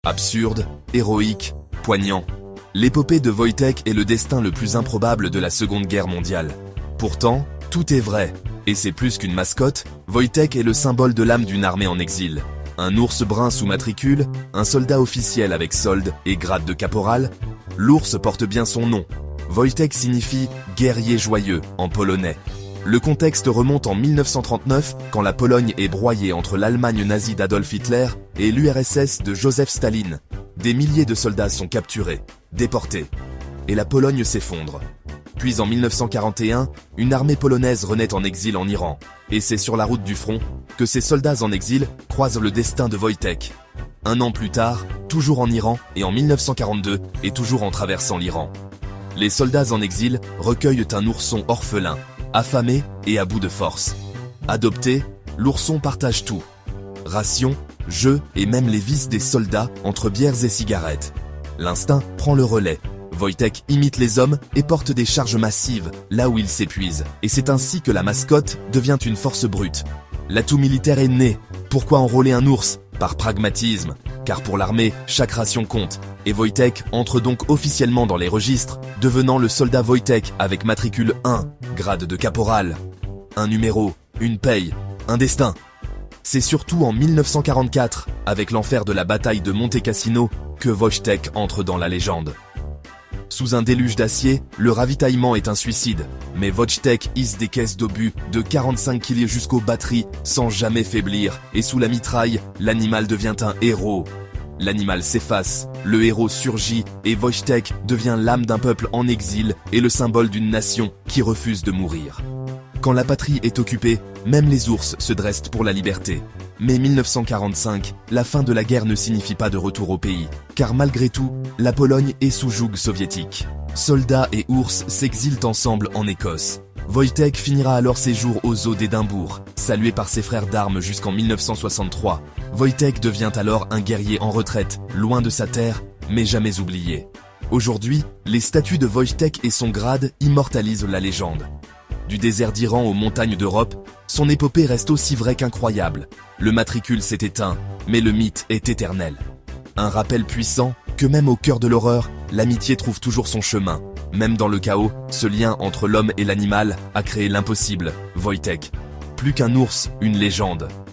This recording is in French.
Absurde, héroïque, poignant. L'épopée de Wojtek est le destin le plus improbable de la Seconde Guerre mondiale. Pourtant, tout est vrai, et c'est plus qu'une mascotte, Wojtek est le symbole de l'âme d'une armée en exil. Un ours brun sous matricule, un soldat officiel avec solde et grade de caporal. L'ours porte bien son nom. Wojtek signifie « guerrier joyeux » en polonais. Le contexte remonte en 1939, quand la Pologne est broyée entre l'Allemagne nazie d'Adolf Hitler et l'URSS de Joseph Staline. Des milliers de soldats sont capturés, déportés, et la Pologne s'effondre. Puis en 1941, une armée polonaise renaît en exil en Iran, et c'est sur la route du front que ces soldats en exil croisent le destin de Wojtek. Un an plus tard, toujours en Iran et en 1942, et toujours en traversant l'Iran. Les soldats en exil recueillent un ourson orphelin, affamé et à bout de force. Adopté, l'ourson partage tout. Rations, jeux et même les vices des soldats entre bières et cigarettes. L'instinct prend le relais. Wojtek imite les hommes et porte des charges massives là où il s'épuise. Et c'est ainsi que la mascotte devient une force brute. L'atout militaire est né. Pourquoi enrôler un ours? Par pragmatisme. Car pour l'armée, chaque ration compte. Et Wojtek entre donc officiellement dans les registres, devenant le soldat Wojtek avec matricule 1, grade de caporal. Un numéro, une paye, un destin. C'est surtout en 1944, avec l'enfer de la bataille de Monte Cassino, que Wojtek entre dans la légende. Sous un déluge d'acier, le ravitaillement est un suicide, mais Wojtek hisse des caisses d'obus de 45 kg jusqu'aux batteries sans jamais faiblir, et sous la mitraille, l'animal devient un héros. L'animal s'efface, le héros surgit, et Wojtek devient l'âme d'un peuple en exil et le symbole d'une nation qui refuse de mourir. Quand la patrie est occupée, même les ours se dressent pour la liberté. Mais 1945, la fin de la guerre ne signifie pas de retour au pays, car malgré tout, la Pologne est sous joug soviétique. Soldats et ours s'exilent ensemble en Écosse. Wojtek finira alors ses jours aux eaux d'Édimbourg, salué par ses frères d'armes jusqu'en 1963. Wojtek devient alors un guerrier en retraite, loin de sa terre, mais jamais oublié. Aujourd'hui, les statues de Wojtek et son grade immortalisent la légende. Du désert d'Iran aux montagnes d'Europe, son épopée reste aussi vraie qu'incroyable. Le matricule s'est éteint, mais le mythe est éternel. Un rappel puissant que même au cœur de l'horreur, l'amitié trouve toujours son chemin. Même dans le chaos, ce lien entre l'homme et l'animal a créé l'impossible, Wojtek. Plus qu'un ours, une légende.